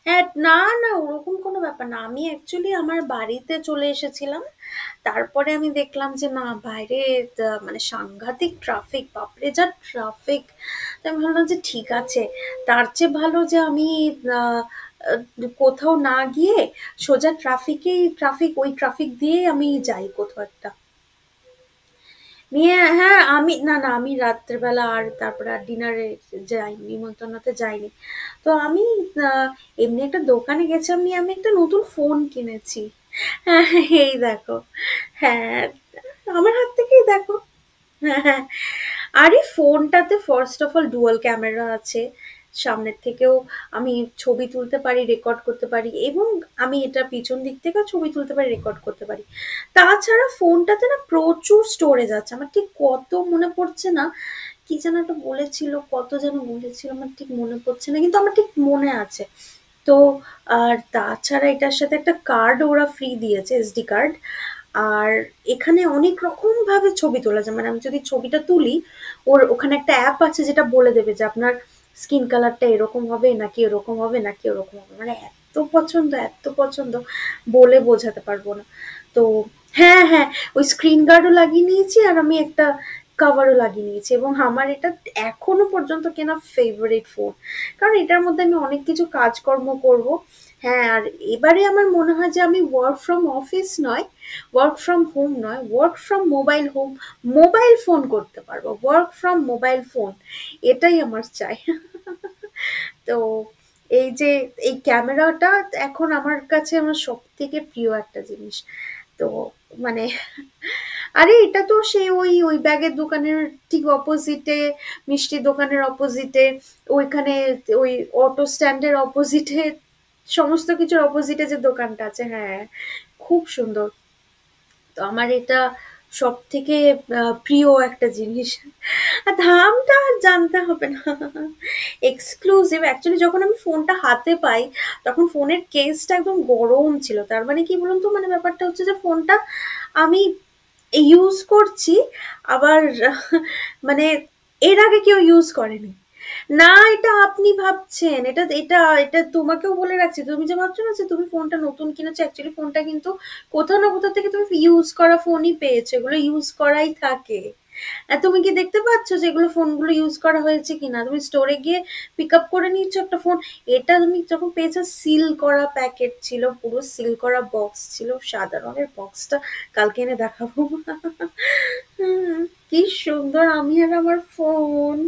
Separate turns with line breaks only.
হ্যাঁ, না, না ওরকম কোনো ব্যাপার না। আমি অ্যাকচুয়ালি আমার বাড়িতে চলে এসেছিলাম। তারপরে আমি দেখলাম যে না বাইরে মানে সাংঘাতিক ট্রাফিক, বাপরে যা ট্রাফিক! তো আমি ভাবলাম যে ঠিক আছে, তার চেয়ে ভালো যে আমি আহ, আহ, কোথাও না গিয়ে সোজা ওই ট্রাফিক দিয়েই আমি যাই কোথাও একটা নিয়ে। হ্যাঁ, আমি রাত্রেবেলা আর তারপরে আর ডিনারে যাইনি, নিমন্ত্রণতে যাইনি। তো আমি এমনি একটা দোকানে গেছিলাম, নিয়ে আমি একটা নতুন ফোন কিনেছি। হ্যাঁ, এই দেখো। হ্যাঁ, আমার হাত থেকেই দেখো। হ্যাঁ, হ্যাঁ। আরে ফোনটাতে first of all dual camera আছে। সামনের থেকেও আমি ছবি তুলতে পারি, রেকর্ড করতে পারি, এবং আমি এটা পিছন দিক থেকেও ছবি তুলতে পারি, রেকর্ড করতে পারি। তাছাড়া ফোনটাতে না প্রচুর স্টোরেজ আছে। আমার ঠিক কত মনে পড়ছে না। কি যেন একটা বলেছিল, কত যেন বলেছিল আমার ঠিক মনে পড়ছে না। কিন্তু আমার ঠিক মনে আছে। তো আর তাছাড়া এটার সাথে একটা কার্ড ওরা ফ্রি দিয়েছে, এসডি কার্ড। আর এখানে অনেক রকম ভাবে ছবি তোলা যায়, মানে আমি যদি ছবিটা তুলি, ওখানে একটা অ্যাপ আছে যেটা বলে দেবে যে আপনার স্কিন কালারটা এরকম হবে নাকি এরকম হবে নাকি এরকম হবে। মানে এত পছন্দ, এত পছন্দ, বলে বোঝাতে পারবো না। তো হ্যাঁ, হ্যাঁ, ওই স্ক্রিন গার্ডও লাগিয়ে নিয়েছি, আর আমি একটা কাভারও লাগিয়ে নিয়েছি, এবং আমার এটা এখনো পর্যন্ত কেনা ফেভারিট ফোন। কারণ এটার মধ্যে আমি অনেক কিছু কাজকর্ম করব। হ্যাঁ, আর এবারে আমার মনে হয় যে আমি ওয়ার্ক ফ্রম অফিস নয়, ওয়ার্ক ফ্রম হোম নয়, ওয়ার্ক ফ্রম মোবাইল ফোন করতে পারবো, ওয়ার্ক ফ্রম মোবাইল ফোন, এটাই আমার চাই। তো এই যে এই ক্যামেরাটা এখন আমার কাছে আমার সব থেকে প্রিয় একটা জিনিস। তো মানে আরে এটা তো সেই ওই ওই ব্যাগের দোকানের ঠিক অপোজিটে, মিষ্টির দোকানের অপোজিটে, ওইখানে ওই অটো স্ট্যান্ডের অপোজিটে, সমস্ত কিছুর অপোজিটে যে দোকানটা আছে, হ্যাঁ, খুব সুন্দর। তো আমার এটা সব থেকে প্রিয় একটা জিনিস। আর দামটা আর জানতে হবে না। এক্সক্লুসিভ অ্যাকচুয়ালি, যখন আমি ফোনটা হাতে পাই তখন ফোনের কেসটা একদম গরম ছিল। তার মানে কি বলুন তো, মানে ব্যাপারটা হচ্ছে যে ফোনটা আমি ইউজ করছি, আবার মানে এর আগে কেউ ইউজ করেনি। না, এটা আপনি ভাবছেন, এটা এটা এটা তোমাকেও বলে রাখছি, তুমি যে ভাবছো না যে তুমি ফোনটা নতুন কিনেছো, অ্যাকচুয়ালি ফোনটা কিন্তু কোথাও না কোথাও থেকে তুমি ইউজ করা ফোনই পেয়েছো, এগুলো ইউজ করাই থাকে। আর তুমি কি দেখতে পাচ্ছ যে এগুলো ফোনগুলো ইউজ করা হয়েছে কিনা? তুমি স্টোরে গিয়ে পিক আপ করে নিচ্ছ একটা ফোন। এটা তুমি যখন পেয়েছো, সিল করা প্যাকেট ছিল, পুরো সিল করা বক্স ছিল, সাদা রঙের বক্সটা, কালকে এনে দেখাবো। হুম, কি সুন্দর আমি আর আমার ফোন।